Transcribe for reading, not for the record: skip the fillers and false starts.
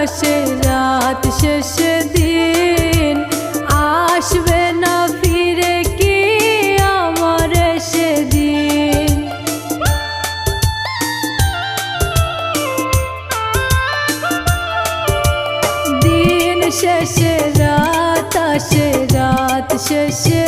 আসে রাত শেষে দিন, আসবে না ফিরে কি আমার সেদিন। দিন শেষে রাত আসে রাত শেষে